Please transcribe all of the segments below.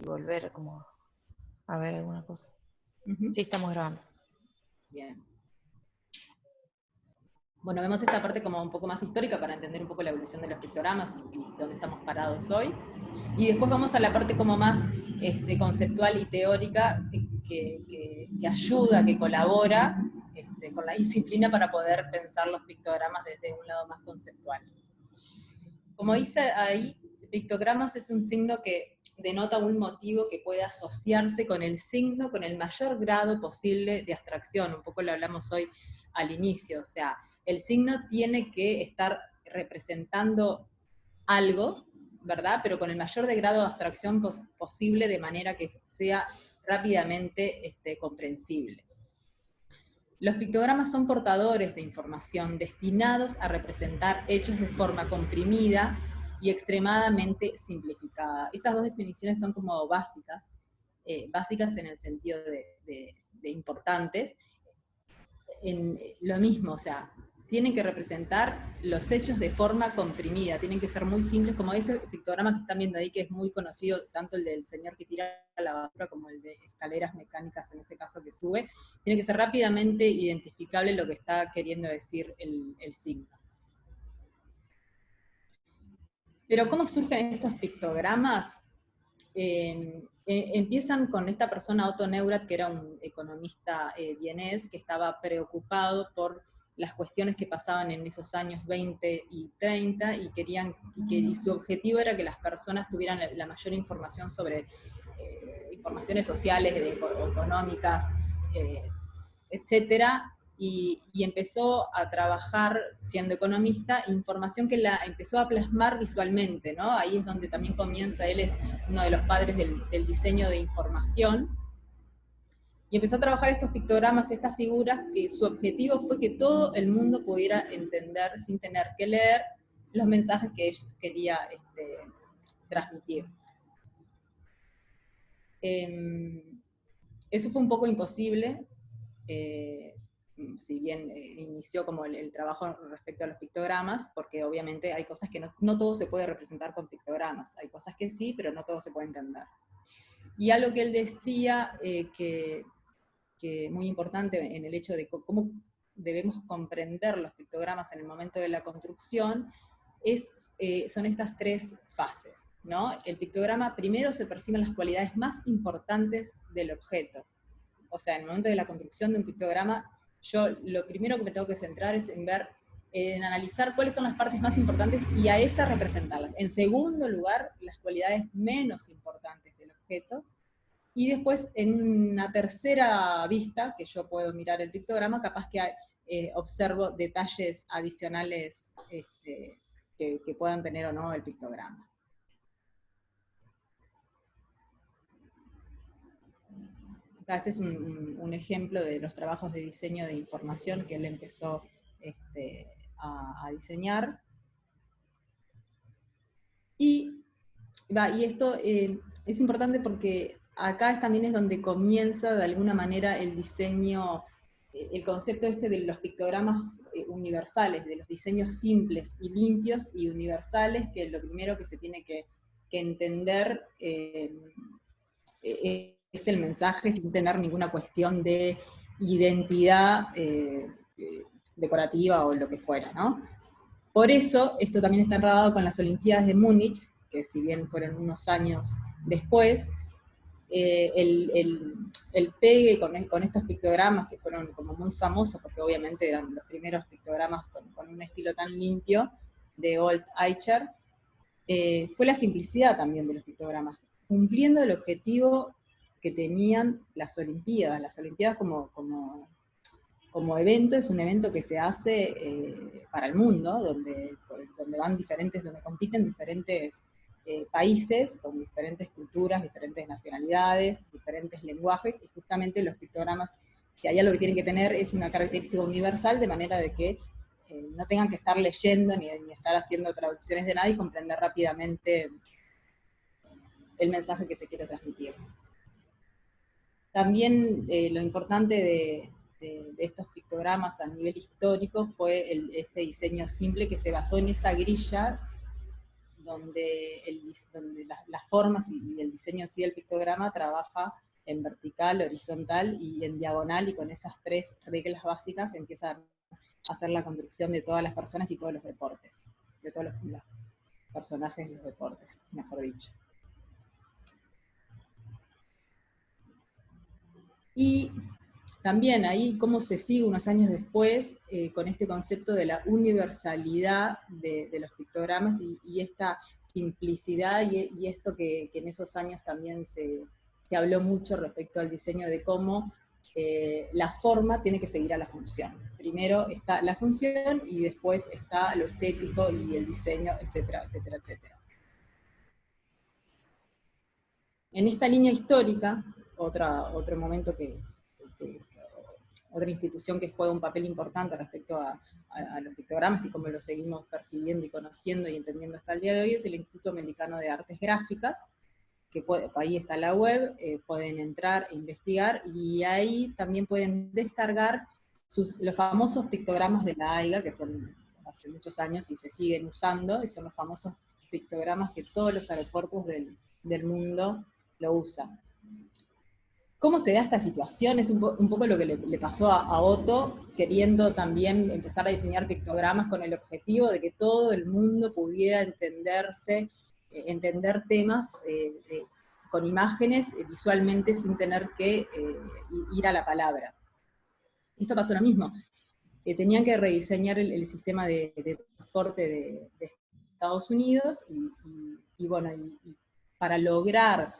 volver como a ver alguna cosa. Uh-huh. Sí, estamos grabando. Bien. Bueno, vemos esta parte como un poco más histórica para entender un poco la evolución de los pictogramas y dónde estamos parados hoy. Y después vamos a la parte como más conceptual y teórica que ayuda, que colabora con la disciplina para poder pensar los pictogramas desde un lado más conceptual. Como dice ahí, pictogramas es un signo que denota un motivo que puede asociarse con el signo con el mayor grado posible de abstracción. Un poco lo hablamos hoy al inicio, o sea, el signo tiene que estar representando algo, ¿verdad? Pero con el mayor de grado de abstracción posible, de manera que sea rápidamente comprensible. Los pictogramas son portadores de información destinados a representar hechos de forma comprimida y extremadamente simplificada. Estas dos definiciones son como básicas, básicas en el sentido de importantes. En lo mismo, o sea, tienen que representar los hechos de forma comprimida, tienen que ser muy simples, como ese pictograma que están viendo ahí, que es muy conocido, tanto el del señor que tira la basura como el de escaleras mecánicas, en ese caso que sube, tiene que ser rápidamente identificable lo que está queriendo decir el signo. Pero ¿cómo surgen estos pictogramas? Empiezan con esta persona, Otto Neurath, que era un economista vienés, que estaba preocupado por las cuestiones que pasaban en esos años 20 y 30, y su objetivo era que las personas tuvieran la mayor información sobre informaciones sociales, económicas, etcétera, y empezó a trabajar, siendo economista, información que la empezó a plasmar visualmente, ¿no? Ahí es donde también comienza, él es uno de los padres del diseño de información, y empezó a trabajar estos pictogramas, estas figuras, que su objetivo fue que todo el mundo pudiera entender, sin tener que leer, los mensajes que él quería transmitir. Eso fue un poco imposible, si bien inició como el trabajo respecto a los pictogramas, porque obviamente hay cosas que no todo se puede representar con pictogramas, hay cosas que sí, pero no todo se puede entender. Y algo que él decía, que muy importante en el hecho de cómo debemos comprender los pictogramas en el momento de la construcción, son estas tres fases, ¿no? El pictograma primero se perciben las cualidades más importantes del objeto. O sea, en el momento de la construcción de un pictograma, yo lo primero que me tengo que centrar es en analizar cuáles son las partes más importantes y a esas representarlas. En segundo lugar, las cualidades menos importantes del objeto. Y después, en una tercera vista, que yo puedo mirar el pictograma, capaz que observo detalles adicionales que puedan tener o no el pictograma. Este es un ejemplo de los trabajos de diseño de información que él empezó a diseñar. Y esto es importante porque acá también es donde comienza de alguna manera el diseño, el concepto de los pictogramas universales, de los diseños simples y limpios y universales, que lo primero que se tiene que entender es el mensaje sin tener ninguna cuestión de identidad decorativa o lo que fuera, ¿no? Por eso, esto también está enredado con las Olimpiadas de Múnich, que si bien fueron unos años después, el pegue con estos pictogramas, que fueron como muy famosos, porque obviamente eran los primeros pictogramas con un estilo tan limpio, de Old Eicher, fue la simplicidad también de los pictogramas, cumpliendo el objetivo que tenían las Olimpiadas. Las Olimpiadas como evento, es un evento que se hace para el mundo, donde van donde compiten diferentes países, con diferentes culturas, diferentes nacionalidades, diferentes lenguajes, y justamente los pictogramas, si hay algo que tienen que tener, es una característica universal, de manera de que no tengan que estar leyendo ni estar haciendo traducciones de nada y comprender rápidamente el mensaje que se quiere transmitir. También lo importante de estos pictogramas a nivel histórico fue este diseño simple que se basó en esa grilla donde, donde las formas y el diseño en sí del pictograma trabaja en vertical, horizontal y en diagonal, y con esas tres reglas básicas empieza a hacer la construcción de todas las personas y todos los deportes, de todos los personajes de los deportes, mejor dicho. Y también ahí cómo se sigue unos años después con este concepto de la universalidad de los pictogramas y esta simplicidad y esto que en esos años también se habló mucho respecto al diseño de cómo la forma tiene que seguir a la función. Primero está la función y después está lo estético y el diseño, etcétera, etcétera, etcétera. En esta línea histórica, otro momento otra institución que juega un papel importante respecto a los pictogramas y cómo los seguimos percibiendo y conociendo y entendiendo hasta el día de hoy, es el Instituto Americano de Artes Gráficas, que ahí está la web, pueden entrar e investigar, y ahí también pueden descargar los famosos pictogramas de la AIGA, que son hace muchos años y se siguen usando, y son los famosos pictogramas que todos los aeropuertos del mundo lo usan. ¿Cómo se da esta situación? Es un poco lo que le pasó a Otto, queriendo también empezar a diseñar pictogramas con el objetivo de que todo el mundo pudiera entender temas con imágenes visualmente sin tener que ir a la palabra. Esto pasó lo mismo. Tenían que rediseñar el sistema de transporte de Estados Unidos y bueno, para lograr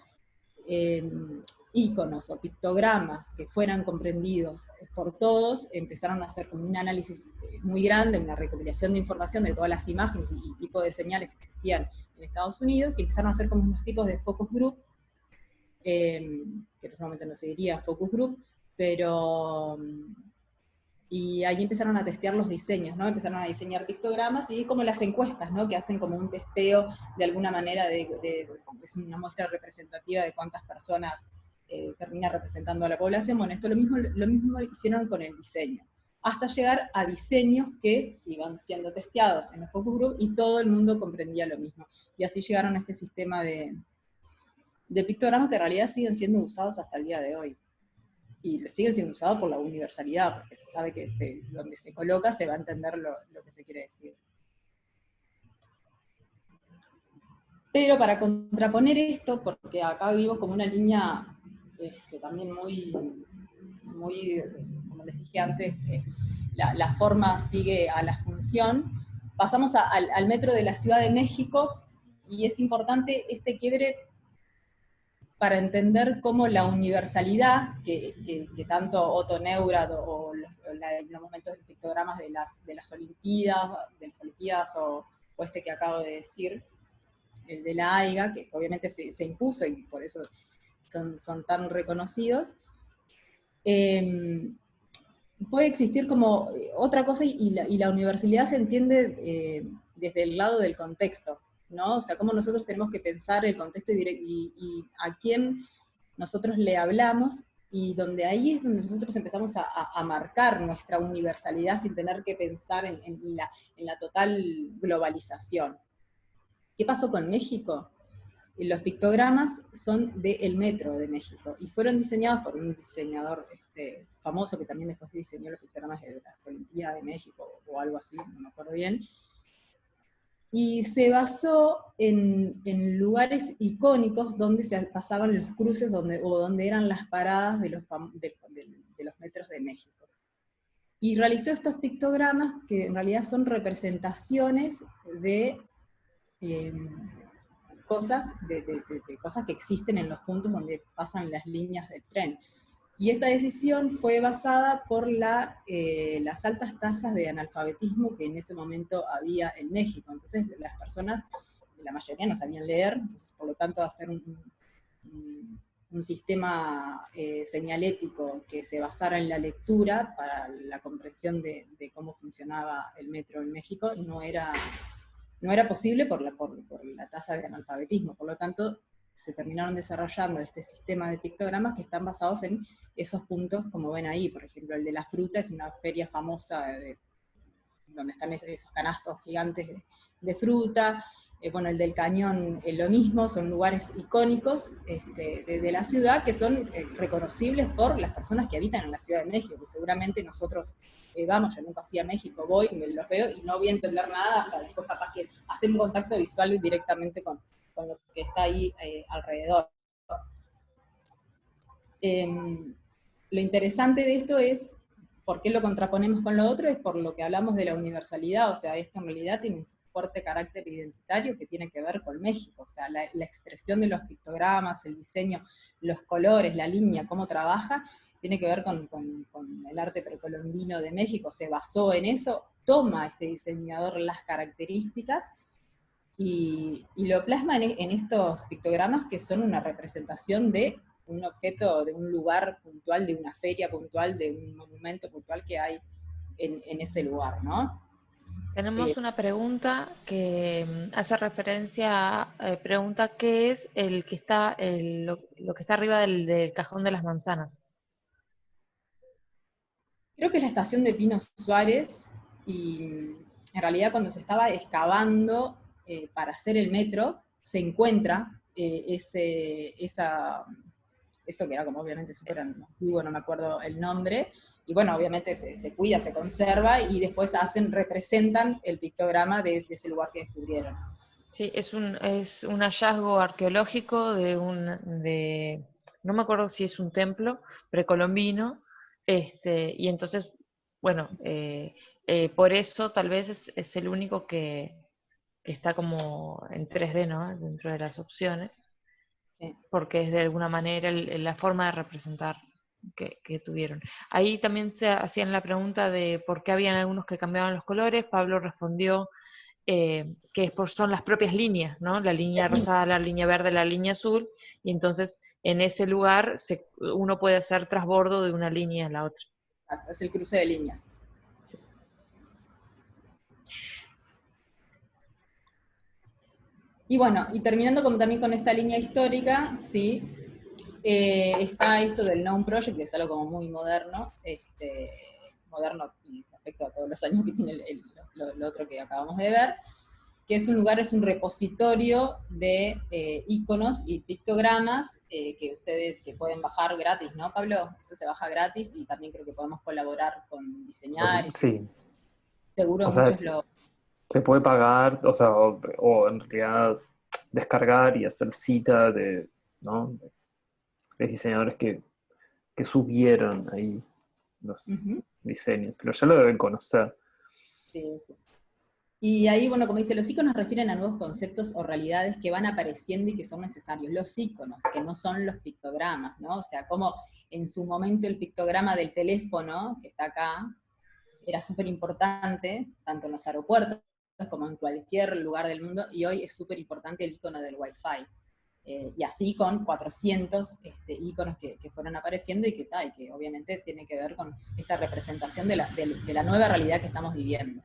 íconos o pictogramas que fueran comprendidos por todos, empezaron a hacer como un análisis muy grande, una recopilación de información de todas las imágenes y tipos de señales que existían en Estados Unidos, y empezaron a hacer como unos tipos de focus group, que en ese momento no se diría focus group, pero y ahí empezaron a testear los diseños, ¿no? Empezaron a diseñar pictogramas y como las encuestas, ¿no? Que hacen como un testeo de alguna manera, es una muestra representativa de cuántas personas termina representando a la población. Bueno, esto lo mismo hicieron con el diseño, hasta llegar a diseños que iban siendo testeados en los focus group y todo el mundo comprendía lo mismo. Y así llegaron a este sistema de pictogramas que en realidad siguen siendo usados hasta el día de hoy. Y siguen siendo usados por la universalidad, porque se sabe que donde se coloca se va a entender lo que se quiere decir. Pero para contraponer esto, porque acá vivimos como una línea también muy, como les dije antes, que la forma sigue a la función, pasamos al metro de la Ciudad de México, y es importante este quiebre para entender cómo la universalidad que tanto Otto Neurath o los momentos de pictogramas de las Olimpiadas o este que acabo de decir, el de la AIGA, que obviamente se impuso y por eso son tan reconocidos, puede existir como otra cosa, y la universalidad se entiende desde el lado del contexto, ¿no? O sea, cómo nosotros tenemos que pensar el contexto y a quién nosotros le hablamos, y donde ahí es donde nosotros empezamos a marcar nuestra universalidad sin tener que pensar en la total globalización. ¿Qué pasó con México? Los pictogramas son del Metro de México, y fueron diseñados por un diseñador famoso que también después diseñó los pictogramas de las Olimpiadas de México, o algo así, no me acuerdo bien, y se basó en lugares icónicos donde se pasaban los cruces o donde eran las paradas de los metros de México. Y realizó estos pictogramas que en realidad son representaciones de cosas que existen en los puntos donde pasan las líneas del tren. Y esta decisión fue basada por las altas tasas de analfabetismo que en ese momento había en México. Entonces las personas, la mayoría no sabían leer, entonces por lo tanto hacer un sistema señalético que se basara en la lectura para la comprensión de cómo funcionaba el metro en México no era posible por la tasa de analfabetismo. Por lo tanto, se terminaron desarrollando este sistema de pictogramas que están basados en esos puntos, como ven ahí. Por ejemplo, el de la fruta es una feria famosa donde están esos canastos gigantes de fruta. bueno, el del Cañón, lo mismo, son lugares icónicos de la ciudad que son reconocibles por las personas que habitan en la Ciudad de México, que seguramente nosotros vamos, yo nunca fui a México, voy, me los veo y no voy a entender nada hasta después capaz que hacer un contacto visual directamente con lo que está ahí alrededor. Lo interesante de esto es, ¿por qué lo contraponemos con lo otro? Es por lo que hablamos de la universalidad, o sea, esto en realidad tiene un fuerte carácter identitario que tiene que ver con México, o sea, la expresión de los pictogramas, el diseño, los colores, la línea, cómo trabaja, tiene que ver con el arte precolombino de México, se basó en eso, toma este diseñador las características y lo plasma en estos pictogramas que son una representación de un objeto, de un lugar puntual, de una feria puntual, de un monumento puntual que hay en ese lugar, ¿no? Tenemos una pregunta que hace referencia pregunta qué es el que está, lo que está arriba del cajón de las manzanas. Creo que es la estación de Pino Suárez, y en realidad cuando se estaba excavando para hacer el metro, se encuentra eso que era como obviamente súper antiguo, no me acuerdo el nombre, y bueno, obviamente se cuida, se conserva, y después representan el pictograma de ese lugar que descubrieron. Sí, es un hallazgo arqueológico no me acuerdo si es un templo precolombino, y entonces, bueno, por eso tal vez es el único que está como en 3D, ¿no? Dentro de las opciones, Sí. porque es de alguna manera la forma de representar que tuvieron. Ahí también se hacían la pregunta de por qué habían algunos que cambiaban los colores. Pablo respondió son las propias líneas, ¿no? La línea rosada, la línea verde, la línea azul, y entonces en ese lugar uno puede hacer trasbordo de una línea a la otra. Es el cruce de líneas. Sí. Y bueno, y terminando también con esta línea histórica, ¿sí? Está esto del Known Project, que es algo como muy moderno, moderno y respecto a todos los años que tiene lo otro que acabamos de ver, que es un repositorio de iconos y pictogramas que ustedes que pueden bajar gratis, ¿no, Pablo? Eso se baja gratis y también creo que podemos colaborar con diseñar, y Sí, seguro o sea, muchos lo... se puede pagar, o sea, o en realidad descargar y hacer cita ¿no? de diseñadores que subieron ahí los diseños, pero ya lo deben conocer. Sí, sí. Y ahí, bueno, como dice, los iconos refieren a nuevos conceptos o realidades que van apareciendo y que son necesarios. Los iconos, que no son los pictogramas, ¿no? O sea, como en su momento el pictograma del teléfono, que está acá, era súper importante, tanto en los aeropuertos como en cualquier lugar del mundo, y hoy es súper importante el icono del Wi-Fi. Y así con 400 iconos que fueron apareciendo y que obviamente tiene que ver con esta representación de la nueva realidad que estamos viviendo.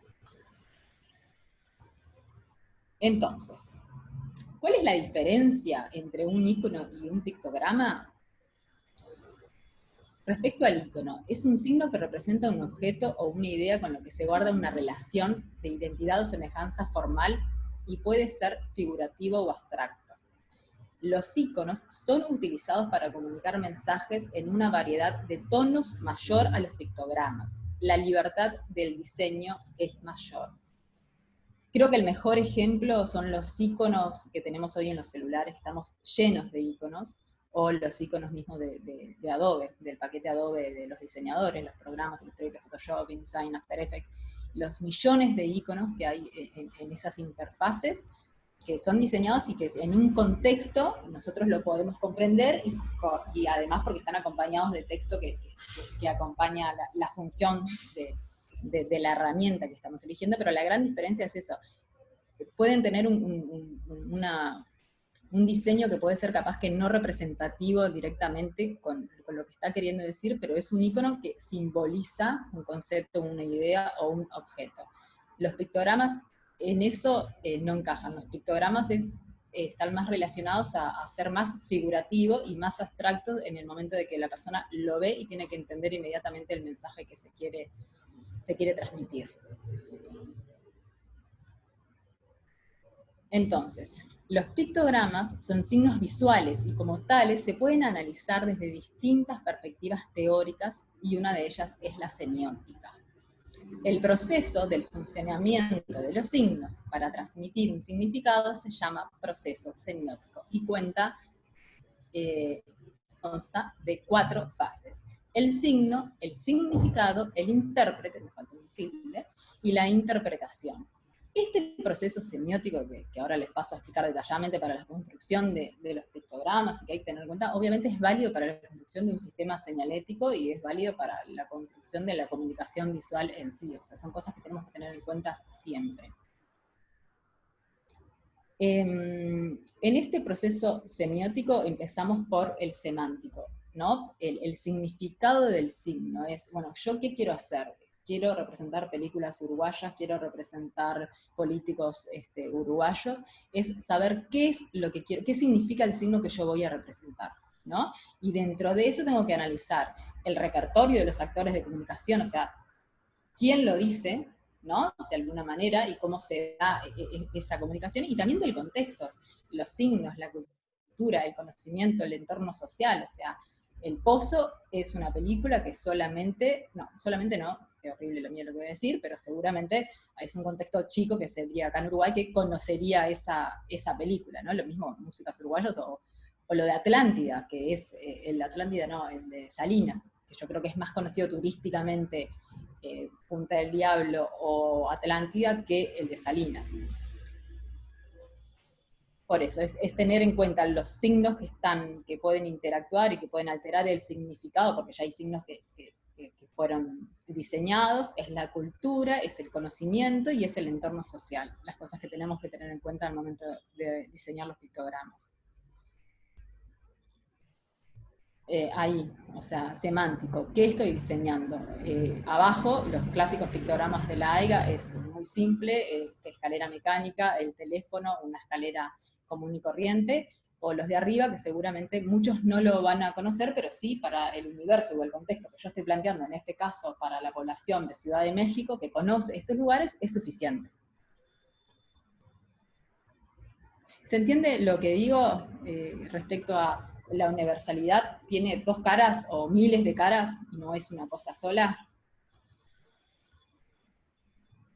Entonces, ¿cuál es la diferencia entre un icono y un pictograma? Respecto al icono, es un signo que representa un objeto o una idea con lo que se guarda una relación de identidad o semejanza formal y puede ser figurativo o abstracto. Los iconos son utilizados para comunicar mensajes en una variedad de tonos mayor a los pictogramas. La libertad del diseño es mayor. Creo que el mejor ejemplo son los iconos que tenemos hoy en los celulares, estamos llenos de iconos, o los iconos mismos de Adobe, del paquete Adobe de los diseñadores, los programas Illustrator, Photoshop, InDesign, After Effects, los millones de iconos que hay en esas interfaces, que son diseñados y que en un contexto nosotros lo podemos comprender y además porque están acompañados de texto que acompaña la función de la herramienta que estamos eligiendo, pero la gran diferencia es eso. Pueden tener un diseño que puede ser capaz que no representativo directamente con lo que está queriendo decir, pero es un icono que simboliza un concepto, una idea o un objeto. Los pictogramas en eso no encajan. Los pictogramas están más relacionados a ser más figurativo y más abstracto en el momento de que la persona lo ve y tiene que entender inmediatamente el mensaje que se quiere transmitir. Entonces, los pictogramas son signos visuales y como tales se pueden analizar desde distintas perspectivas teóricas y una de ellas es la semiótica. El proceso del funcionamiento de los signos para transmitir un significado se llama proceso semiótico y consta de 4 fases. El signo, el significado, el intérprete, me falta un tilde, y la interpretación. Este proceso semiótico que ahora les paso a explicar detalladamente para la construcción de los pictogramas y que hay que tener en cuenta, obviamente es válido para la construcción de un sistema señalético y es válido para la construcción de la comunicación visual en sí. O sea, son cosas que tenemos que tener en cuenta siempre. En este proceso semiótico empezamos por el semántico, ¿no? El significado del signo es, bueno, ¿yo qué quiero hacer? Quiero representar películas uruguayas, quiero representar políticos uruguayos, es saber qué es lo que quiero, qué significa el signo que yo voy a representar, ¿no? Y dentro de eso tengo que analizar el repertorio de los actores de comunicación, o sea, quién lo dice, ¿no? De alguna manera, y cómo se da esa comunicación, y también del contexto, los signos, la cultura, el conocimiento, el entorno social, o sea, El Pozo es una película que solamente no, qué horrible lo mío lo que voy a decir, pero seguramente es un contexto chico que sería acá en Uruguay que conocería esa película, ¿no? Lo mismo músicas uruguayas o lo de Atlántida, que es el de Salinas, que yo creo que es más conocido turísticamente Punta del Diablo o Atlántida que el de Salinas. Por eso, es tener en cuenta los signos que pueden interactuar y que pueden alterar el significado, porque ya hay signos que fueron diseñados, es la cultura, es el conocimiento y es el entorno social, las cosas que tenemos que tener en cuenta al momento de diseñar los pictogramas. Ahí, o sea, semántico, ¿qué estoy diseñando? Abajo, los clásicos pictogramas de la AIGA es muy simple, escalera mecánica, el teléfono, una escalera común y corriente, o los de arriba, que seguramente muchos no lo van a conocer, pero sí para el universo o el contexto que yo estoy planteando, en este caso para la población de Ciudad de México, que conoce estos lugares, es suficiente. ¿Se entiende lo que digo respecto a la universalidad? ¿Tiene 2 caras o miles de caras y no es una cosa sola?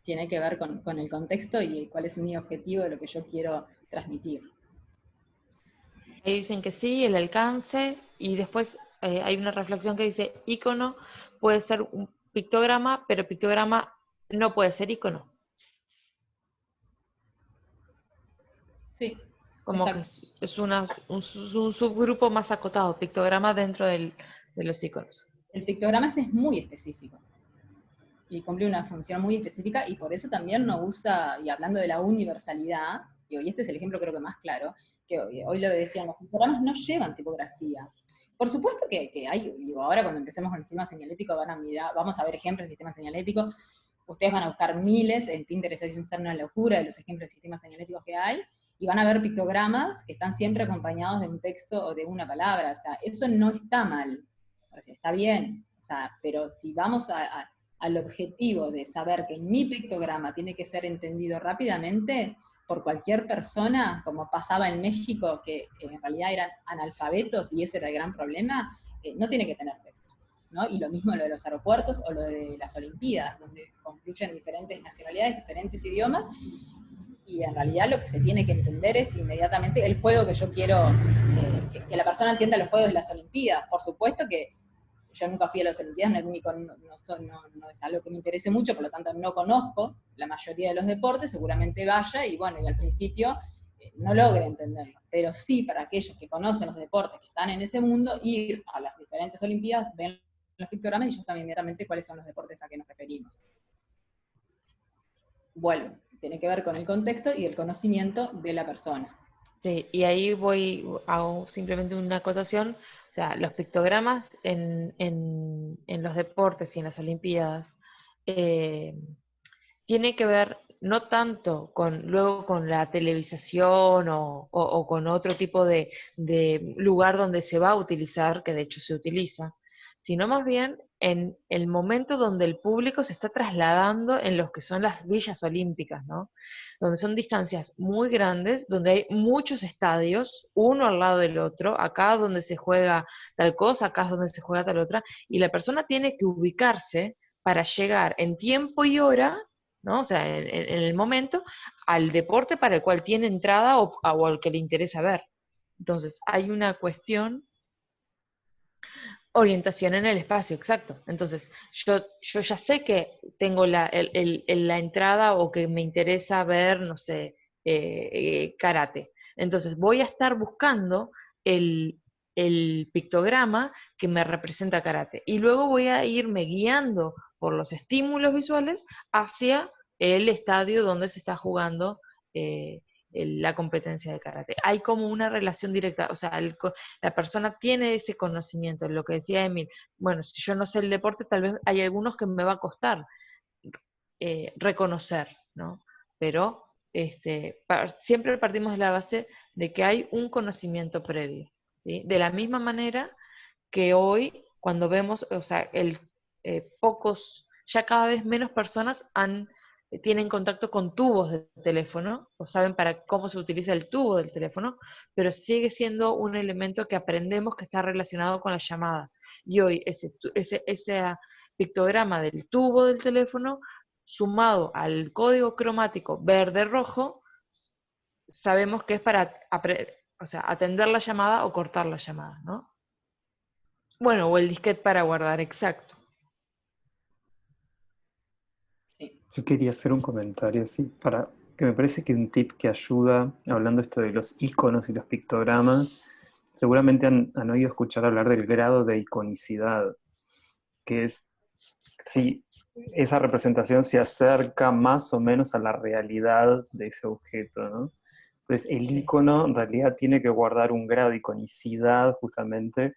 Tiene que ver con el contexto y cuál es mi objetivo de lo que yo quiero transmitir. Ahí dicen que sí, el alcance, y después hay una reflexión que dice, ícono puede ser un pictograma, pero pictograma no puede ser ícono. Sí, Como que exacto. es un subgrupo más acotado, pictograma dentro de los iconos. El pictograma es muy específico y cumple una función muy específica y por eso también no usa, y hablando de la universalidad, y este es el ejemplo creo que más claro, que hoy lo decían, los pictogramas no llevan tipografía. Por supuesto que hay, digo, ahora cuando empecemos con el sistema señalético vamos a ver ejemplos del sistema señalético, ustedes van a buscar miles, en Pinterest hay una locura de los ejemplos de sistemas señaléticos que hay, y van a ver pictogramas que están siempre acompañados de un texto o de una palabra, o sea, eso no está mal, o sea, está bien, o sea, pero si vamos al objetivo de saber que mi pictograma tiene que ser entendido rápidamente por cualquier persona, como pasaba en México, que en realidad eran analfabetos y ese era el gran problema, no tiene que tener texto, ¿no? Y lo mismo lo de los aeropuertos o lo de las Olimpiadas, donde confluyen diferentes nacionalidades, diferentes idiomas, y en realidad lo que se tiene que entender es inmediatamente el juego que yo quiero, que la persona entienda los juegos de las Olimpiadas. Por supuesto que yo nunca fui a las Olimpiadas, no es algo que me interese mucho, por lo tanto no conozco la mayoría de los deportes, seguramente vaya y bueno, y al principio no logre entenderlo, pero sí para aquellos que conocen los deportes, que están en ese mundo, ir a las diferentes Olimpiadas, ven los pictogramas y yo saben inmediatamente cuáles son los deportes a que nos referimos. Vuelvo, tiene que ver con el contexto y el conocimiento de la persona. Sí, y ahí hago simplemente una acotación, o sea, los pictogramas en los deportes y en las Olimpiadas tiene que ver no tanto luego con la televisación o con otro tipo de lugar donde se va a utilizar, que de hecho se utiliza, sino más bien en el momento donde el público se está trasladando en los que son las villas olímpicas, ¿no? Donde son distancias muy grandes, donde hay muchos estadios, uno al lado del otro, acá donde se juega tal cosa, acá es donde se juega tal otra, y la persona tiene que ubicarse para llegar en tiempo y hora, ¿no? O sea, en el momento, al deporte para el cual tiene entrada o al que le interesa ver. Entonces, hay una cuestión, orientación en el espacio, exacto. Entonces, yo ya sé que tengo la entrada o que me interesa ver, no sé, karate. Entonces, voy a estar buscando el, el pictograma que me representa karate. Y luego voy a irme guiando por los estímulos visuales hacia el estadio donde se está jugando eh, la competencia de karate. Hay como una relación directa, o sea, la persona tiene ese conocimiento, lo que decía Emil, bueno, si yo no sé el deporte, tal vez hay algunos que me va a costar reconocer, ¿no? Pero siempre partimos de la base de que hay un conocimiento previo, ¿sí? De la misma manera que hoy, cuando vemos, o sea, ya cada vez menos personas tienen contacto con tubos de teléfono, o saben para cómo se utiliza el tubo del teléfono, pero sigue siendo un elemento que aprendemos que está relacionado con la llamada. Y hoy ese pictograma del tubo del teléfono, sumado al código cromático verde-rojo, sabemos que es para o sea, atender la llamada o cortar la llamada, ¿no? Bueno, o el disquete para guardar, exacto. Sí. Yo quería hacer un comentario, sí, para que me parece que un tip que ayuda, hablando esto de los iconos y los pictogramas, seguramente han oído escuchar hablar del grado de iconicidad, que es si esa representación se acerca más o menos a la realidad de ese objeto, ¿no? Entonces el Sí. icono en realidad tiene que guardar un grado de iconicidad justamente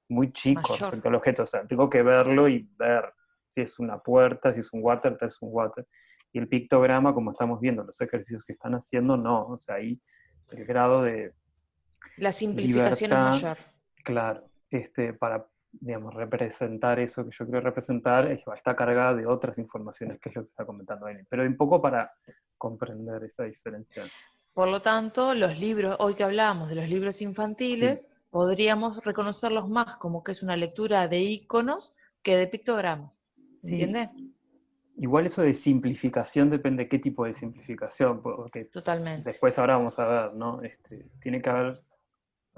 muy chico Mayor. respecto al objeto. O sea, tengo que verlo y ver si es una puerta, si es un water, es un water. Y el pictograma, como estamos viendo, los ejercicios que están haciendo, no. O sea, ahí el grado de La simplificación es libertad, mayor. claro, para, digamos, representar eso que yo quiero representar, está cargada de otras informaciones, que es lo que está comentando Amy. Pero un poco para comprender esa diferencia. Por lo tanto, los libros, hoy que hablábamos de los libros Sí, infantiles, podríamos reconocerlos más como que es una lectura de iconos que de pictogramas. ¿Se sí. entiende? Igual eso de simplificación depende de qué tipo de simplificación, porque Totalmente. después ahora vamos a ver, ¿no? Tiene que haber,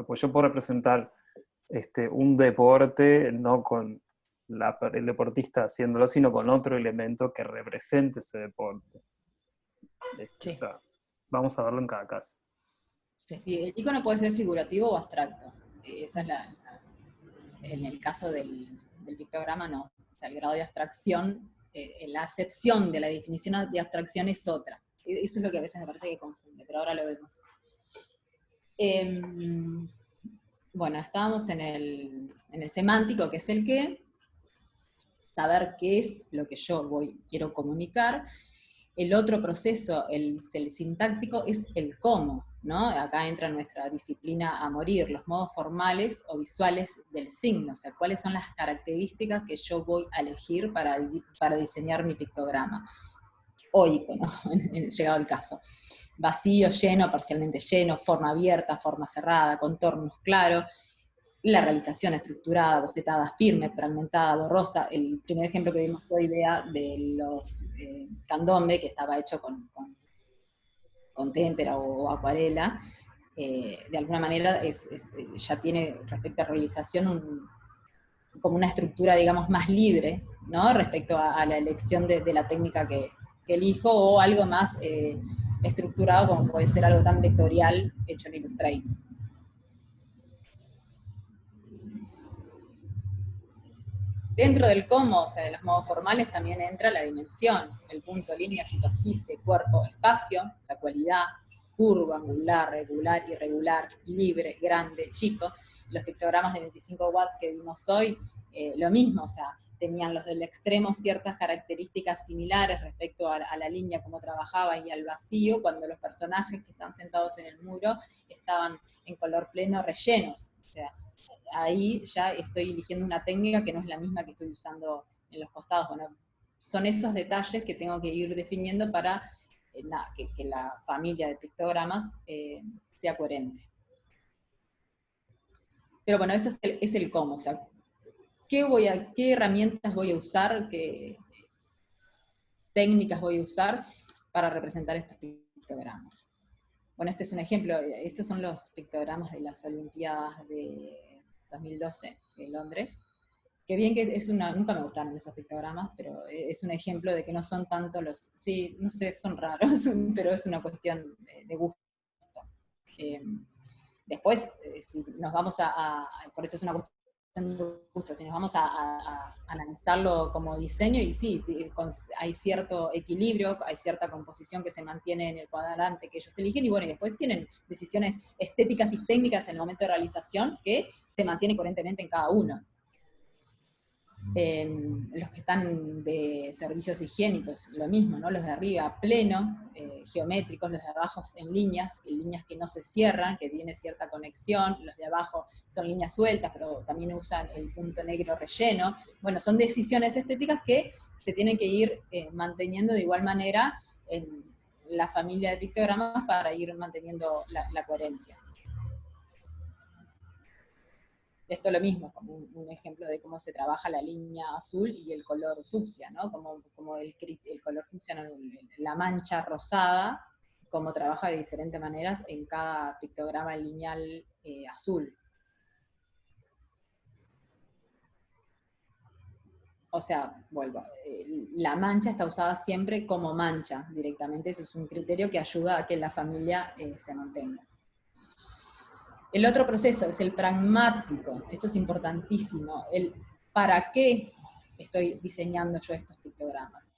pues yo puedo representar un deporte no con el deportista haciéndolo, sino con otro elemento que represente ese deporte. O Sí, sea, vamos a verlo en cada caso. sí. Y el icono puede ser figurativo o abstracto. Esa es en el caso del pictograma, no. O sea, el grado de abstracción, la acepción de la definición de abstracción es otra. Eso es lo que a veces me parece que confunde, pero ahora lo vemos. Bueno, estábamos en el semántico, que es el qué, saber qué es lo que yo quiero comunicar. El otro proceso, el sintáctico, es el cómo, ¿no? Acá entra nuestra disciplina a morir, los modos formales o visuales del signo, o sea, cuáles son las características que yo voy a elegir para diseñar mi pictograma, o icono, llegado el caso. Vacío, lleno, parcialmente lleno, forma abierta, forma cerrada, contornos claros, la realización estructurada, bocetada, firme, fragmentada, borrosa. El primer ejemplo que vimos fue idea de los candombe, que estaba hecho con témpera o acuarela. De alguna manera ya tiene respecto a realización como una estructura, digamos, más libre, ¿no? Respecto a la elección de la técnica que elijo, o algo más estructurado, como puede ser algo tan vectorial hecho en Illustrator. Dentro del cómo, o sea, de los modos formales, también entra la dimensión, el punto, línea, superficie, cuerpo, espacio, la cualidad, curva, angular, regular, irregular, libre, grande, chico. Los pictogramas de 25 watts que vimos hoy, lo mismo, o sea, tenían los del extremo ciertas características similares respecto a la línea, cómo trabajaba, y al vacío, cuando los personajes que están sentados en el muro estaban en color pleno rellenos. O sea, ahí ya estoy eligiendo una técnica que no es la misma que estoy usando en los costados. Bueno, son esos detalles que tengo que ir definiendo para que la familia de pictogramas sea coherente. Pero bueno, eso es el cómo, o sea, qué herramientas voy a usar, qué técnicas voy a usar para representar estos pictogramas. Bueno, este es un ejemplo, estos son los pictogramas de las Olimpiadas de 2012 de Londres. Que bien que nunca me gustaron esos pictogramas, pero es un ejemplo de que no son tanto sí, no sé, son raros, pero es una cuestión de gusto. Después, si nos vamos por eso es una cuestión de gusto, si nos vamos a analizarlo como diseño, y sí, hay cierto equilibrio, hay cierta composición que se mantiene en el cuadrante que ellos eligen, y bueno, y después tienen decisiones estéticas y técnicas en el momento de realización que se mantienen coherentemente en cada uno. Los que están de servicios higiénicos, lo mismo, ¿no? Los de arriba pleno, geométricos, los de abajo en líneas que no se cierran, que tiene cierta conexión, los de abajo son líneas sueltas, pero también usan el punto negro relleno. Bueno, son decisiones estéticas que se tienen que ir manteniendo de igual manera en la familia de pictogramas para ir manteniendo la coherencia. Esto es lo mismo, como un ejemplo de cómo se trabaja la línea azul y el color fucsia, ¿no? Como el color fucsia, ¿no? La mancha rosada, cómo trabaja de diferentes maneras en cada pictograma lineal azul. O sea, vuelvo, la mancha está usada siempre como mancha directamente, eso es un criterio que ayuda a que la familia se mantenga. El otro proceso es el pragmático, esto es importantísimo, el para qué estoy diseñando yo estos pictogramas.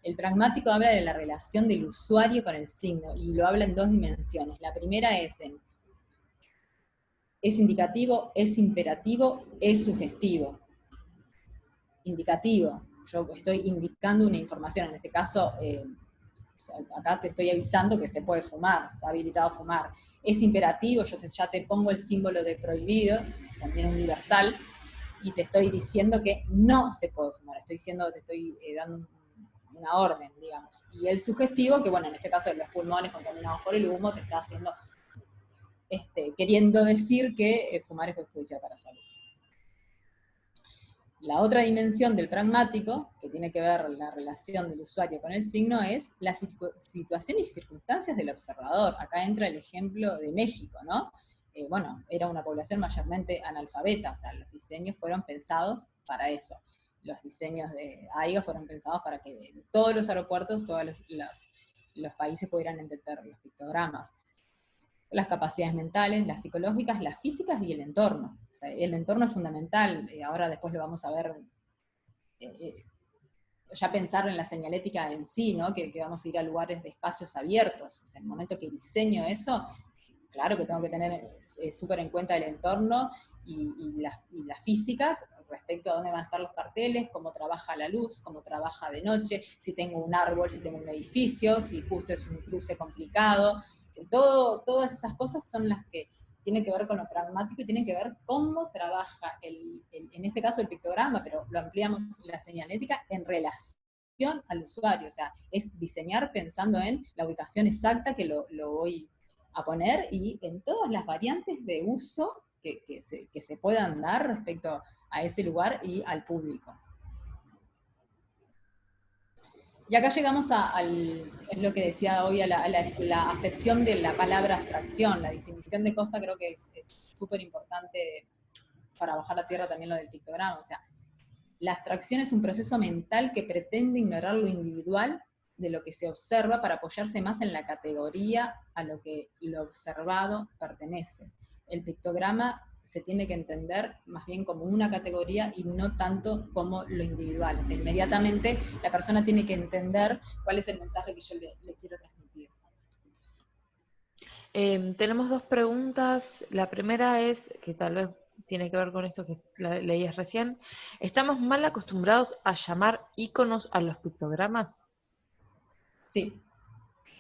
El pragmático habla de la relación del usuario con el signo, y lo habla en dos dimensiones. La primera es indicativo, es imperativo, es sugestivo. Indicativo, yo estoy indicando una información, en este caso, acá te estoy avisando que se puede fumar, está habilitado a fumar. Es imperativo, yo ya te pongo el símbolo de prohibido, también universal, y te estoy diciendo que no se puede fumar, te estoy dando una orden, digamos. Y el sugestivo, que bueno, en este caso los pulmones contaminados por el humo, te está haciendo, queriendo decir que fumar es perjudicial para la salud. La otra dimensión del pragmático, que tiene que ver la relación del usuario con el signo, es la situación y circunstancias del observador. Acá entra el ejemplo de México, ¿no? Bueno, era una población mayormente analfabeta, o sea, los diseños fueron pensados para eso. Los diseños de AIGA fueron pensados para que todos los aeropuertos, todos los países pudieran entender los pictogramas. Las capacidades mentales, las psicológicas, las físicas y el entorno. O sea, el entorno es fundamental, ahora después lo vamos a ver, ya pensar en la señalética en sí, ¿no? Que vamos a ir a lugares de espacios abiertos. O sea, en el momento que diseño eso, claro que tengo que tener súper en cuenta el entorno y las físicas respecto a dónde van a estar los carteles, cómo trabaja la luz, cómo trabaja de noche, si tengo un árbol, si tengo un edificio, si justo es un cruce complicado. Todas esas cosas son las que tienen que ver con lo pragmático y tienen que ver cómo trabaja, en este caso el pictograma, pero lo ampliamos la señalética en relación al usuario. O sea, es diseñar pensando en la ubicación exacta que lo voy a poner y en todas las variantes de uso que se puedan dar respecto a ese lugar y al público. Y acá llegamos es lo que decía hoy, a la acepción de la palabra abstracción. La definición de Costa creo que es súper importante para bajar a tierra también lo del pictograma. O sea, la abstracción es un proceso mental que pretende ignorar lo individual de lo que se observa para apoyarse más en la categoría a lo que lo observado pertenece. El pictograma se tiene que entender más bien como una categoría y no tanto como lo individual. O sea, inmediatamente la persona tiene que entender cuál es el mensaje que yo le quiero transmitir. Tenemos dos preguntas. La primera es, que tal vez tiene que ver con esto que leías recién. ¿Estamos mal acostumbrados a llamar íconos a los pictogramas? Sí,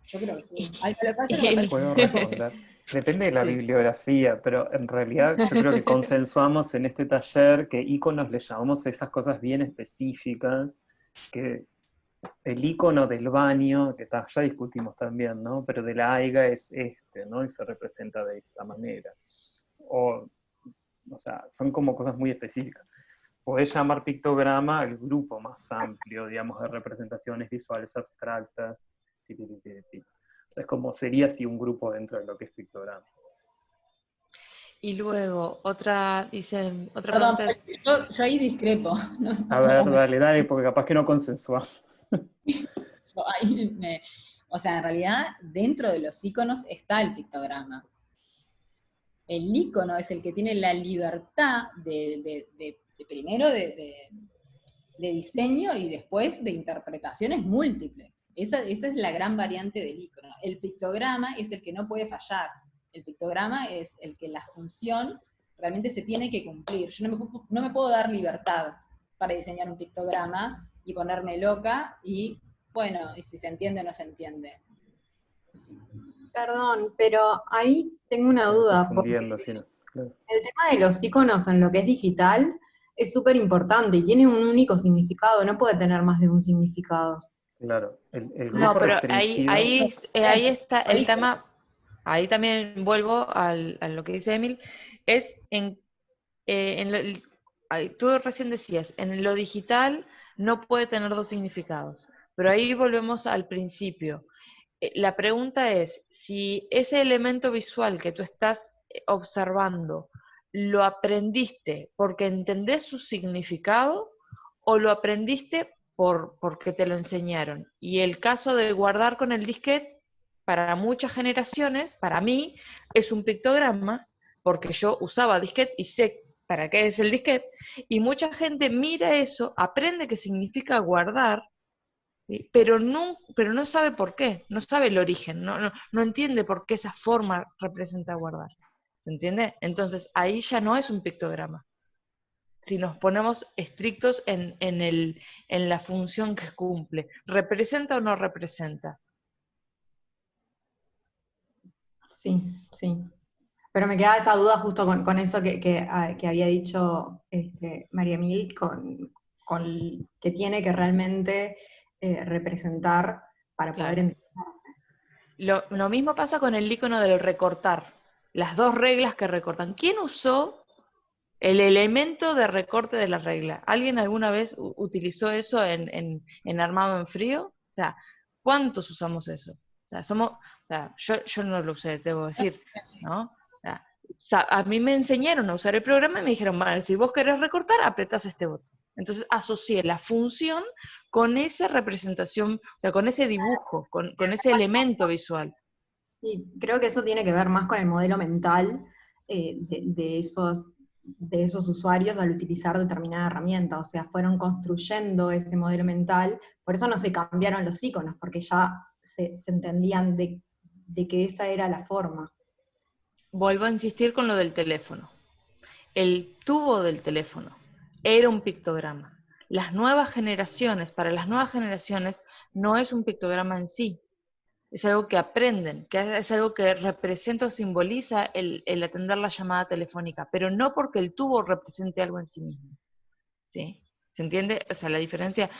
yo creo que sí. ¿Puedo responder? Depende de la Sí. bibliografía, pero en realidad yo creo que consensuamos en este taller que íconos le llamamos a esas cosas bien específicas, que el ícono del baño, que ya discutimos también, ¿no? Pero de la AIGA es este, ¿no? Y se representa de esta manera. O sea, son como cosas muy específicas. Podés llamar pictograma el grupo más amplio, digamos, de representaciones visuales abstractas. O sea, es como sería así un grupo dentro de lo que es pictograma. Y luego, otra Perdón, pregunta es, yo ahí discrepo. No, A no, ver, vos dale, porque capaz que no consensuamos. yo ahí o sea, en realidad, dentro de los iconos está el pictograma. El icono es el que tiene la libertad primero de diseño y después de interpretaciones múltiples. Esa es la gran variante del icono. El pictograma es el que no puede fallar. El pictograma es el que la función realmente se tiene que cumplir. Yo no me puedo dar libertad para diseñar un pictograma y ponerme loca y, bueno, y si se entiende o no se entiende. Sí. Perdón, pero ahí tengo una duda, porque Confundiendo, sí, ¿no? Claro. el tema de los iconos en lo que es digital es súper importante y tiene un único significado, no puede tener más de un significado. Claro. El no, grupo pero restringido. ahí está Lo el dije. tema, ahí también vuelvo a lo que dice Emil, es en tú recién decías, en lo digital no puede tener dos significados, pero ahí volvemos al principio. La pregunta es, si ese elemento visual que tú estás observando, ¿lo aprendiste porque entendés su significado o lo aprendiste porque te lo enseñaron? Y el caso de guardar con el disquete, para muchas generaciones, para mí, es un pictograma, porque yo usaba disquete y sé para qué es el disquete, y mucha gente mira eso, aprende qué significa guardar, ¿sí? Pero no sabe por qué, no sabe el origen, no entiende por qué esa forma representa guardar. ¿Se entiende? Entonces ahí ya no es un pictograma. Si nos ponemos estrictos en la función que cumple, ¿representa o no representa? Sí, sí. Pero me queda esa duda justo con eso que había dicho María Mil, con que tiene que realmente representar para poder Claro. entenderse. Lo mismo pasa con el icono del recortar, las dos reglas que recortan. ¿Quién usó el elemento de recorte de la regla? ¿Alguien alguna vez utilizó eso en armado en frío? O sea, ¿cuántos usamos eso? O sea, yo no lo usé, debo decir, ¿no? A mí me enseñaron a usar el programa y me dijeron, vale, si vos querés recortar, apretás este botón. Entonces asocié la función con esa representación, o sea, con ese dibujo, con ese elemento visual. Y creo que eso tiene que ver más con el modelo mental de esos usuarios al utilizar determinada herramienta. O sea, fueron construyendo ese modelo mental, por eso no se cambiaron los iconos, porque ya se entendían de que esa era la forma. Vuelvo a insistir con lo del teléfono. El tubo del teléfono era un pictograma. Para las nuevas generaciones, no es un pictograma en sí, es algo que aprenden, que es algo que representa o simboliza el atender la llamada telefónica, pero no porque el tubo represente algo en sí mismo. ¿Sí? ¿Se entiende? O sea, la diferencia.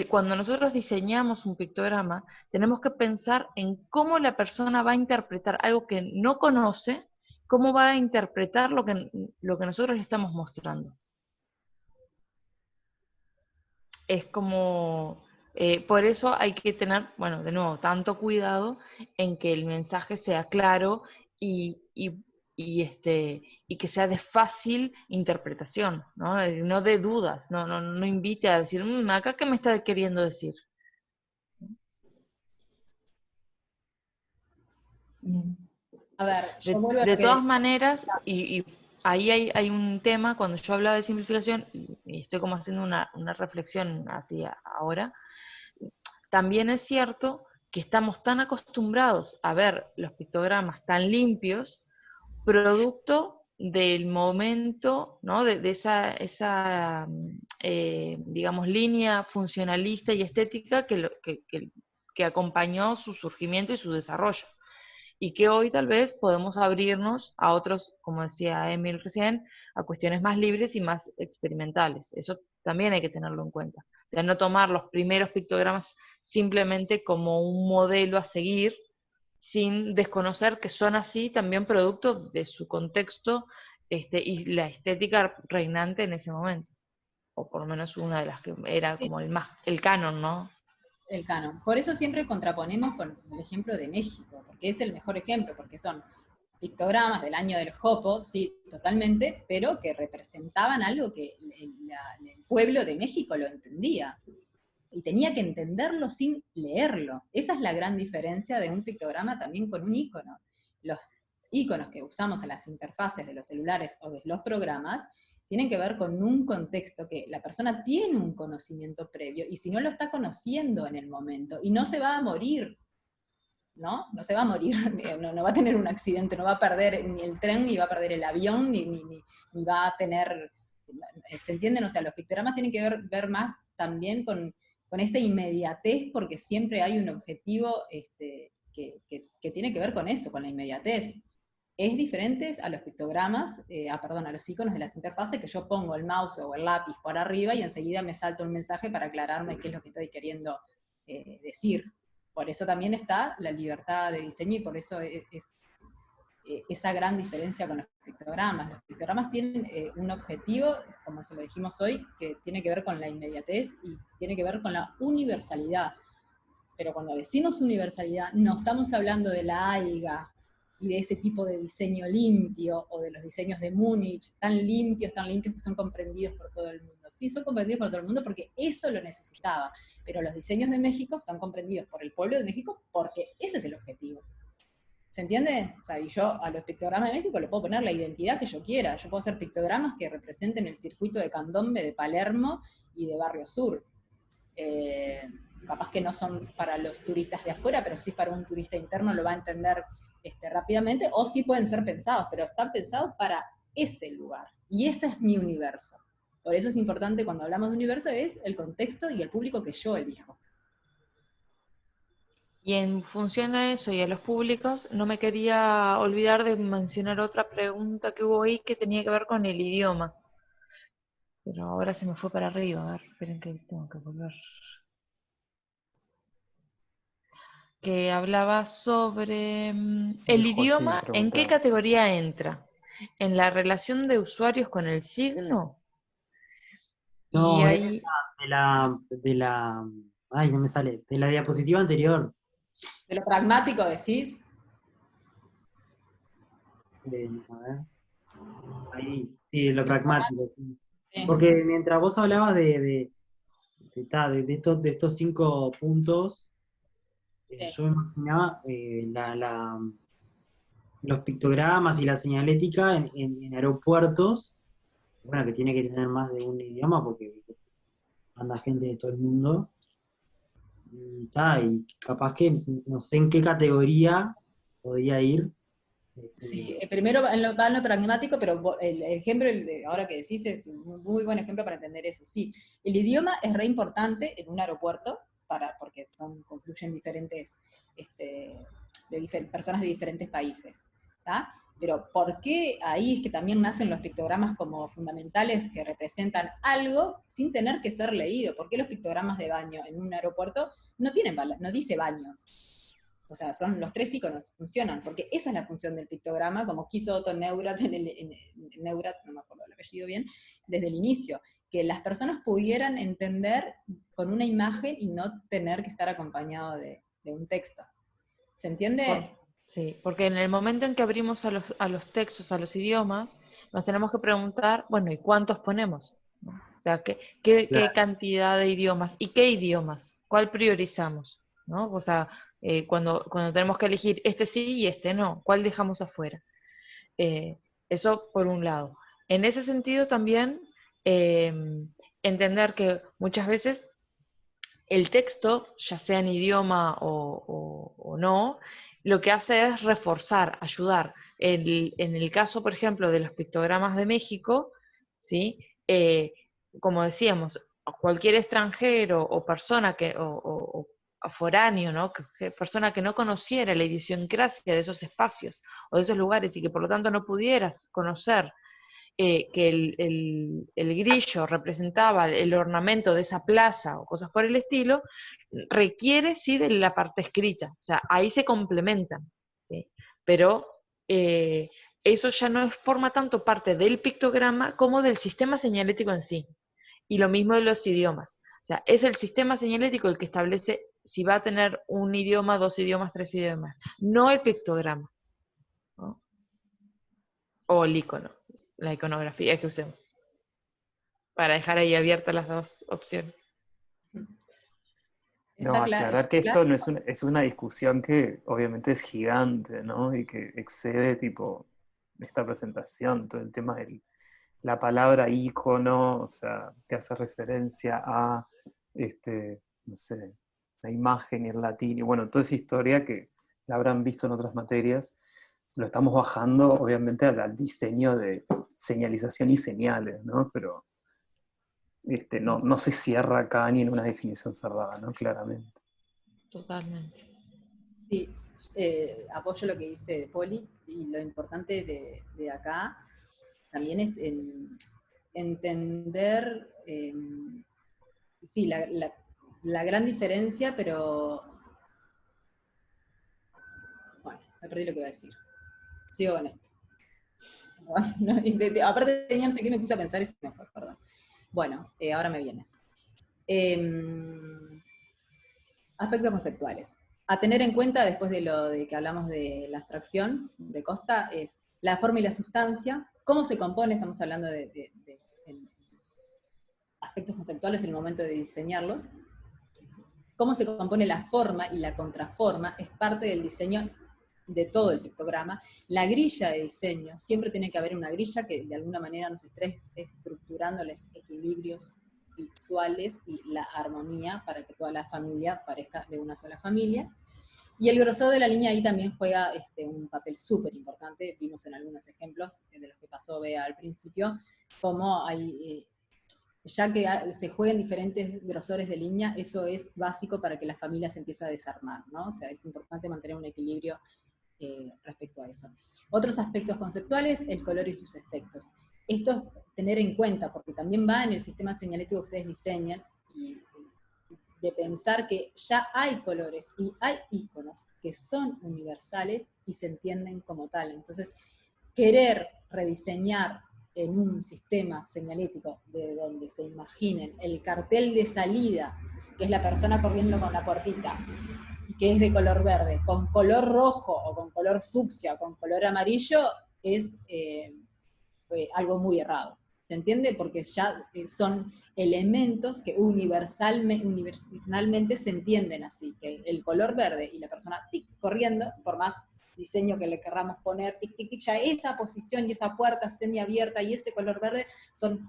Cuando nosotros diseñamos un pictograma, tenemos que pensar en cómo la persona va a interpretar algo que no conoce, cómo va a interpretar lo que nosotros le estamos mostrando. Es como, por eso hay que tener, bueno, de nuevo, tanto cuidado en que el mensaje sea claro y que sea de fácil interpretación, ¿no? No de dudas, no invite a decir, acá qué me está queriendo decir. Bien. A ver, yo vuelvo a lo De que todas decía. maneras, y ahí hay un tema, cuando yo hablaba de simplificación, y estoy como haciendo una reflexión así ahora, también es cierto que estamos tan acostumbrados a ver los pictogramas tan limpios, producto del momento, ¿no? de esa digamos, línea funcionalista y estética que acompañó su surgimiento y su desarrollo. y que hoy tal vez podemos abrirnos a otros, como decía Emil recién, a cuestiones más libres y más experimentales. Eso también hay que tenerlo en cuenta. O sea, no tomar los primeros pictogramas simplemente como un modelo a seguir, sin desconocer que son así también producto de su contexto y la estética reinante en ese momento. O por lo menos una de las que era como el canon, ¿no? El canon. Por eso siempre contraponemos con el ejemplo de México, porque es el mejor ejemplo, porque son pictogramas del año del Jopo, sí, totalmente, pero que representaban algo que el pueblo de México lo entendía. Y tenía que entenderlo sin leerlo. Esa es la gran diferencia de un pictograma también con un icono. Los iconos que usamos en las interfaces de los celulares o de los programas tienen que ver con un contexto que la persona tiene un conocimiento previo, y si no lo está conociendo en el momento, y no se va a morir, ¿no? No se va a morir, no va a tener un accidente, no va a perder ni el tren, ni va a perder el avión, ni va a tener... ¿Se entienden? O sea, los pictogramas tienen que ver más también con esta inmediatez, porque siempre hay un objetivo que tiene que ver con eso, con la inmediatez. Es diferente a los pictogramas, a los iconos de las interfaces, que yo pongo el mouse o el lápiz por arriba y enseguida me salta un mensaje para aclararme qué es lo que estoy queriendo decir. Por eso también está la libertad de diseño, y por eso es esa gran diferencia con los pictogramas. Los pictogramas tienen un objetivo, como se lo dijimos hoy, que tiene que ver con la inmediatez y tiene que ver con la universalidad. Pero cuando decimos universalidad, no estamos hablando de la AIGA y de ese tipo de diseño limpio, o de los diseños de Múnich, tan limpios que son comprendidos por todo el mundo. Sí, son comprendidos por todo el mundo porque eso lo necesitaba, pero los diseños de México son comprendidos por el pueblo de México porque ese es el objetivo. ¿Se entiende? O sea, y yo a los pictogramas de México le puedo poner la identidad que yo quiera. Yo puedo hacer pictogramas que representen el circuito de candombe de Palermo y de Barrio Sur. Capaz que no son para los turistas de afuera, pero sí para un turista interno lo va a entender rápidamente, o sí pueden ser pensados, pero están pensados para ese lugar. Y ese es mi universo. Por eso es importante, cuando hablamos de universo, es el contexto y el público que yo elijo. Y en función a eso y a los públicos, no me quería olvidar de mencionar otra pregunta que hubo ahí que tenía que ver con el idioma. Pero ahora se me fue para arriba, a ver, esperen que tengo que volver. Que hablaba sobre el Joaquín idioma, ¿en qué preguntaba. categoría entra? ¿En la relación de usuarios con el signo? Y No, es ahí, ay, no me sale, de la diapositiva anterior. De lo pragmático decís, A ver, ahí, sí, de lo pragmático, sí. sí, Porque mientras vos hablabas de estos 5 puntos, sí. yo me imaginaba los pictogramas y la señalética en aeropuertos, bueno, que tiene que tener más de un idioma porque anda gente de todo el mundo. Y capaz que no sé en qué categoría podría ir. Sí, primero va en lo pragmático, pero el ejemplo ahora que decís es un muy buen ejemplo para entender eso. Sí, el idioma es re importante en un aeropuerto, porque confluyen diferentes personas de diferentes países. ¿Tá? Pero ¿por qué ahí es que también nacen los pictogramas como fundamentales que representan algo sin tener que ser leído? ¿Por qué los pictogramas de baño en un aeropuerto no dice baños? O sea, son los 3 iconos, funcionan, porque esa es la función del pictograma, como quiso Otto Neurath, Neurath, no me acuerdo el apellido bien, desde el inicio, que las personas pudieran entender con una imagen y no tener que estar acompañado de un texto. ¿Se entiende? sí, porque en el momento en que abrimos a los textos, a los idiomas, nos tenemos que preguntar, bueno, ¿y cuántos ponemos? ¿No? O sea, ¿qué Claro. cantidad de idiomas? ¿Y qué idiomas? ¿Cuál priorizamos? ¿No? O sea, cuando tenemos que elegir este sí y este no, ¿cuál dejamos afuera? Eso por un lado. En ese sentido también eh, entender que muchas veces el texto, ya sea en idioma o no, lo que hace es reforzar, ayudar. En el caso, por ejemplo, de los pictogramas de México, ¿sí? Como decíamos, cualquier extranjero o persona foráneo, ¿no? Persona que no conociera la idiosincrasia de esos espacios o de esos lugares y que por lo tanto no pudieras conocer que el grillo representaba el ornamento de esa plaza o cosas por el estilo, requiere sí de la parte escrita, o sea, ahí se complementan, ¿sí? Pero eso ya no forma tanto parte del pictograma como del sistema señalético en sí. Y lo mismo de los idiomas. O sea, es el sistema señalético el que establece si va a tener un idioma, 2 idiomas, 3 idiomas, no el pictograma, ¿no? O el icono, la iconografía que usemos, para dejar ahí abiertas las dos opciones. No, aclarar que esto no es una discusión que obviamente es gigante, ¿no? Y que excede tipo esta presentación, todo el tema de la palabra ícono, o sea, que hace referencia a, no sé, la imagen en latín, y bueno, toda esa historia que la habrán visto en otras materias, lo estamos bajando obviamente al diseño de señalización y señales, ¿no? Pero no se cierra acá ni en una definición cerrada, ¿no? Claramente. Totalmente. Sí, apoyo lo que dice Poli, y lo importante de acá también es entender, sí, la gran diferencia, pero bueno, me perdí lo que iba a decir. Sigo con esto. Bueno, aparte tenía no sé qué, me puse a pensar y se me fue, perdón. Bueno, ahora me viene. Aspectos conceptuales. A tener en cuenta, después de lo de que hablamos de la abstracción de Costa, es la forma y la sustancia, cómo se compone, estamos hablando de aspectos conceptuales en el momento de diseñarlos, cómo se compone la forma y la contraforma, es parte del diseño de todo el pictograma. La grilla de diseño, siempre tiene que haber una grilla que de alguna manera nos esté estructurando los equilibrios visuales y la armonía para que toda la familia parezca de una sola familia. Y el grosor de la línea ahí también juega un papel súper importante. Vimos en algunos ejemplos de los que pasó Bea al principio, cómo hay, ya que se jueguen diferentes grosores de línea, eso es básico para que la familia se empiece a desarmar, ¿no? O sea, es importante mantener un equilibrio respecto a eso. Otros aspectos conceptuales, el color y sus efectos. Esto es tener en cuenta, porque también va en el sistema señalético que ustedes diseñan, y de pensar que ya hay colores y hay iconos que son universales y se entienden como tal. Entonces, querer rediseñar en un sistema señalético de donde se imaginen el cartel de salida, que es la persona corriendo con la puertita, y que es de color verde, con color rojo, o con color fucsia, o con color amarillo, es algo muy errado. ¿Se entiende? Porque ya son elementos que universalmente se entienden así, que el color verde y la persona tic, corriendo, por más diseño que le querramos poner, tic, tic, tic, ya esa posición y esa puerta semiabierta y ese color verde son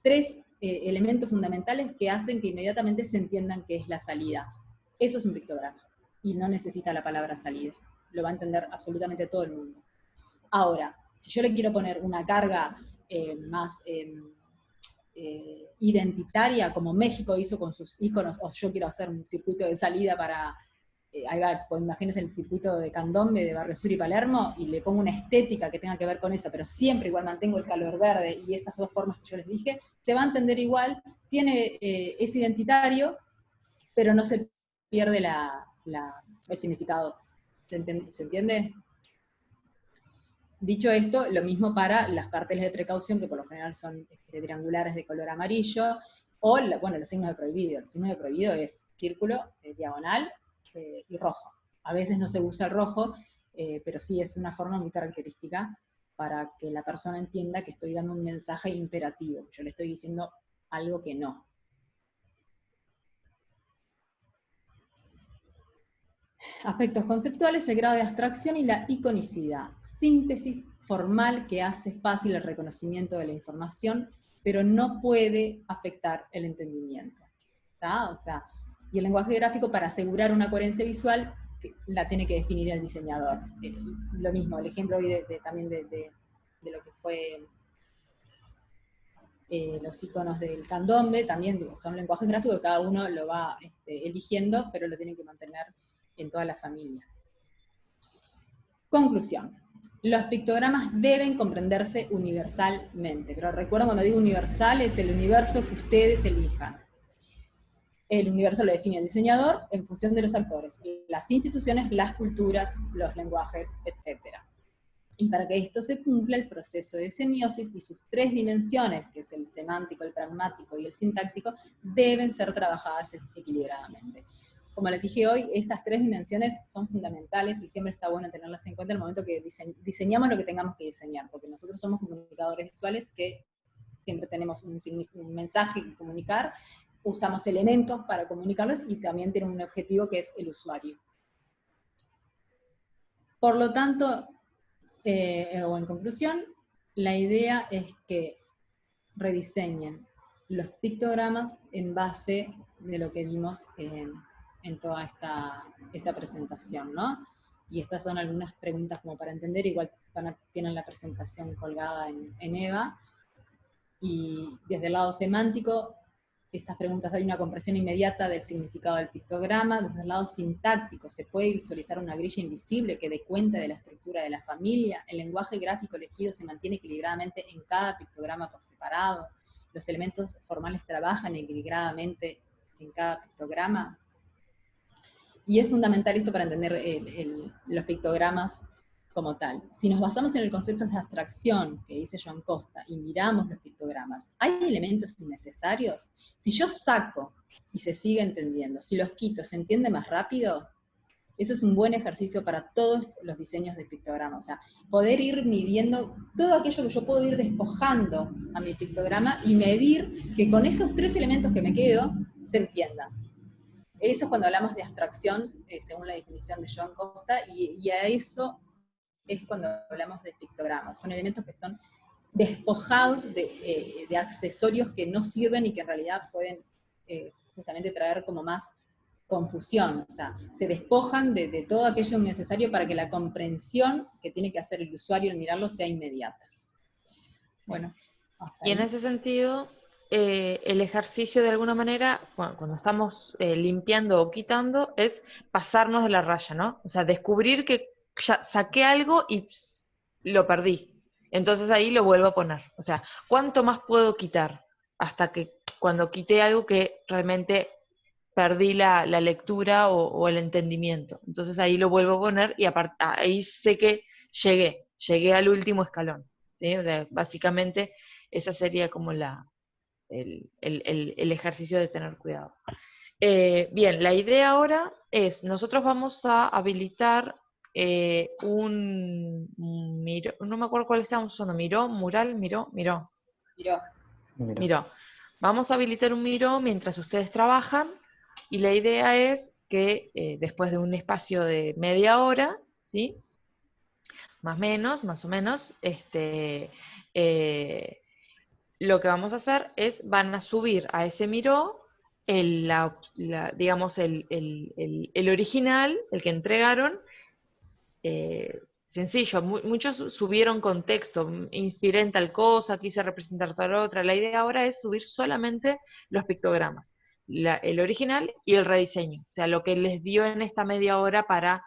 tres elementos fundamentales que hacen que inmediatamente se entiendan que es la salida. Eso es un pictograma, y no necesita la palabra salida. Lo va a entender absolutamente todo el mundo. Ahora, si yo le quiero poner una carga más identitaria, como México hizo con sus iconos, o yo quiero hacer un circuito de salida para, ahí va, pues imagínense el circuito de Candombe, de Barrio Sur y Palermo, y le pongo una estética que tenga que ver con eso, pero siempre igual mantengo el color verde y esas dos formas que yo les dije, te va a entender igual, es identitario, pero no se pierde el significado. ¿Se entiende? Dicho esto, lo mismo para los carteles de precaución, que por lo general son triangulares de color amarillo, o los signos de prohibido. El signo de prohibido es círculo, diagonal y rojo. A veces no se usa el rojo, pero sí es una forma muy característica para que la persona entienda que estoy dando un mensaje imperativo. Yo le estoy diciendo algo que no. Aspectos conceptuales, el grado de abstracción y la iconicidad. Síntesis formal que hace fácil el reconocimiento de la información, pero no puede afectar el entendimiento. ¿Tá? O sea, y el lenguaje gráfico, para asegurar una coherencia visual, la tiene que definir el diseñador. Lo mismo, el ejemplo hoy también de lo que fue los iconos del candombe, también digo, son lenguajes gráficos que cada uno lo va eligiendo, pero lo tienen que mantener en toda la familia. Conclusión. Los pictogramas deben comprenderse universalmente, pero recuerden, cuando digo universal, es el universo que ustedes elijan. El universo lo define el diseñador en función de los actores, las instituciones, las culturas, los lenguajes, etc. Y para que esto se cumpla, el proceso de semiosis y sus 3 dimensiones, que es el semántico, el pragmático y el sintáctico, deben ser trabajadas equilibradamente. Como les dije hoy, estas 3 dimensiones son fundamentales y siempre está bueno tenerlas en cuenta en el momento que diseñamos lo que tengamos que diseñar, porque nosotros somos comunicadores visuales que siempre tenemos un mensaje que comunicar, usamos elementos para comunicarlos y también tienen un objetivo que es el usuario. Por lo tanto, o en conclusión, la idea es que rediseñen los pictogramas en base de lo que vimos en toda esta presentación, ¿no? Y estas son algunas preguntas como para entender, igual tienen la presentación colgada en EVA, y desde el lado semántico, estas preguntas, hay una comprensión inmediata del significado del pictograma. Desde el lado sintáctico, se puede visualizar una grilla invisible que dé cuenta de la estructura de la familia. El lenguaje gráfico elegido se mantiene equilibradamente en cada pictograma por separado. Los elementos formales trabajan equilibradamente en cada pictograma. Y es fundamental esto para entender los pictogramas como tal. Si nos basamos en el concepto de abstracción que dice Joan Costa y miramos los pictogramas, ¿hay elementos innecesarios? Si yo saco y se sigue entendiendo, si los quito, ¿se entiende más rápido? Eso es un buen ejercicio para todos los diseños de pictogramas. O sea, poder ir midiendo todo aquello que yo puedo ir despojando a mi pictograma y medir que con esos 3 elementos que me quedo, se entienda. Eso es cuando hablamos de abstracción, según la definición de Joan Costa, y a eso es cuando hablamos de pictogramas. Son elementos que están despojados de accesorios que no sirven y que en realidad pueden justamente traer como más confusión. O sea, se despojan de todo aquello necesario para que la comprensión que tiene que hacer el usuario al mirarlo sea inmediata. Bueno, hasta Y en ahí. ese sentido, el ejercicio de alguna manera, cuando estamos limpiando o quitando, es pasarnos de la raya, ¿no? O sea, descubrir que ya saqué algo y lo perdí. Entonces ahí lo vuelvo a poner. O sea, ¿cuánto más puedo quitar? Hasta que cuando quité algo que realmente perdí la lectura o el entendimiento. Entonces ahí lo vuelvo a poner y ahí sé que llegué al último escalón, ¿sí? O sea, básicamente esa sería como el ejercicio de tener cuidado. Bien, la idea ahora es, nosotros vamos a habilitar un Miro, no me acuerdo cuál estamos usando, Miro, Mural, Miro. Miró. Miro. Vamos a habilitar un Miro mientras ustedes trabajan, y la idea es que después de un espacio de media hora, ¿sí? Más o menos, lo que vamos a hacer es, van a subir a ese Miro digamos, el original, el que entregaron, sencillo, muchos subieron con texto, inspiré en tal cosa, quise representar tal otra. La idea ahora es subir solamente los pictogramas, el original y el rediseño, o sea, lo que les dio en esta media hora para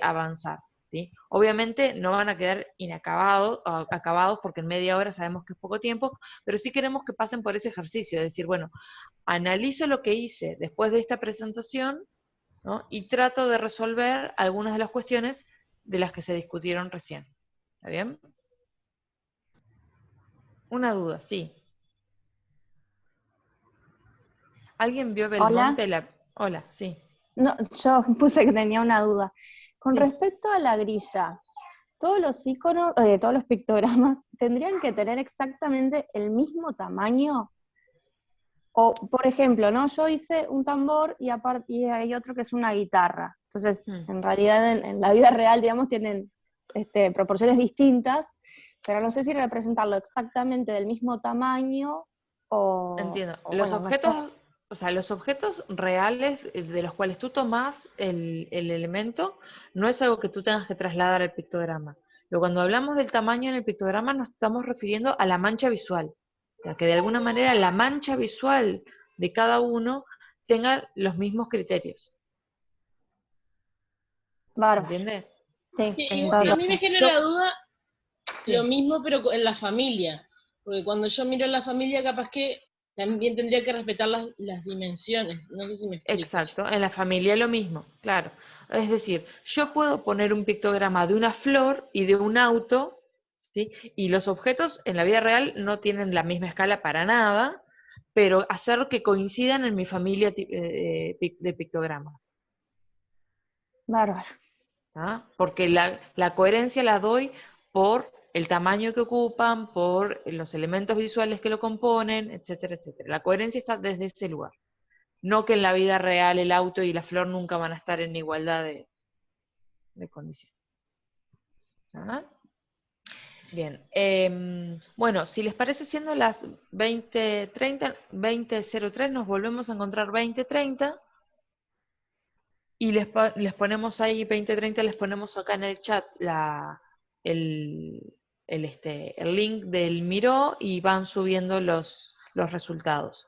avanzar, ¿sí? Obviamente no van a quedar acabados porque en media hora sabemos que es poco tiempo, pero sí queremos que pasen por ese ejercicio, de decir, bueno, analizo lo que hice después de esta presentación, ¿no? Y trato de resolver algunas de las cuestiones de las que se discutieron recién. ¿Está bien? Una duda, sí. ¿Alguien vio Belmonte? Hola. Hola, sí. No, yo puse que tenía una duda. Con Sí. respecto a la grilla, todos los iconos, todos los pictogramas, ¿tendrían que tener exactamente el mismo tamaño? O, por ejemplo, ¿no? Yo hice un tambor y hay otro que es una guitarra. Entonces, en realidad, en la vida real, digamos, tienen proporciones distintas, pero no sé si representarlo exactamente del mismo tamaño Entiendo. o Los bueno, no sé. objetos, o sea, los objetos reales de los cuales tú tomás el elemento, no es algo que tú tengas que trasladar al pictograma. Pero cuando hablamos del tamaño en el pictograma, nos estamos refiriendo a la mancha visual. O sea, que de alguna manera la mancha visual de cada uno tenga los mismos criterios. ¿Se Bárbaro. entiende? Sí, Sí, Es igual, a decir, mí me yo, genera duda sí, lo mismo, pero en la familia. Porque cuando yo miro en la familia, capaz que también tendría que respetar las dimensiones. No sé si me explico. exacto, en la familia lo mismo, claro. Es decir, yo puedo poner un pictograma de una flor y de un auto, ¿sí? Y los objetos en la vida real no tienen la misma escala para nada, pero hacer que coincidan en mi familia de pictogramas. bárbaro. ¿Ah? Porque la coherencia la doy por el tamaño que ocupan, por los elementos visuales que lo componen, etcétera, etcétera. La coherencia está desde ese lugar. No que en la vida real el auto y la flor nunca van a estar en igualdad de condiciones. ¿Ah? Bien. Bueno, si les parece, siendo las 20:30, 20:03, nos volvemos a encontrar 20:30 y les ponemos ahí 20:30, les ponemos acá en el chat el, el link del Miró y van subiendo los resultados.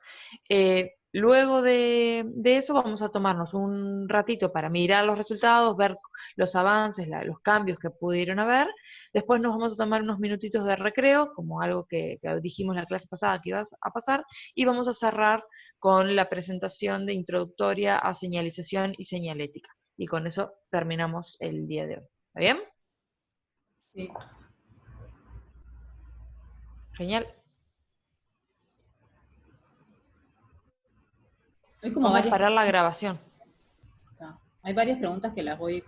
Luego de eso vamos a tomarnos un ratito para mirar los resultados, ver los avances, los cambios que pudieron haber. Después nos vamos a tomar unos minutitos de recreo, como algo que dijimos la clase pasada que iba a pasar, y vamos a cerrar con la presentación de introductoria a señalización y señalética. Y con eso terminamos el día de hoy. ¿Está bien? Sí. Genial. Hay como Vamos a varias, parar la grabación. hay varias preguntas que las voy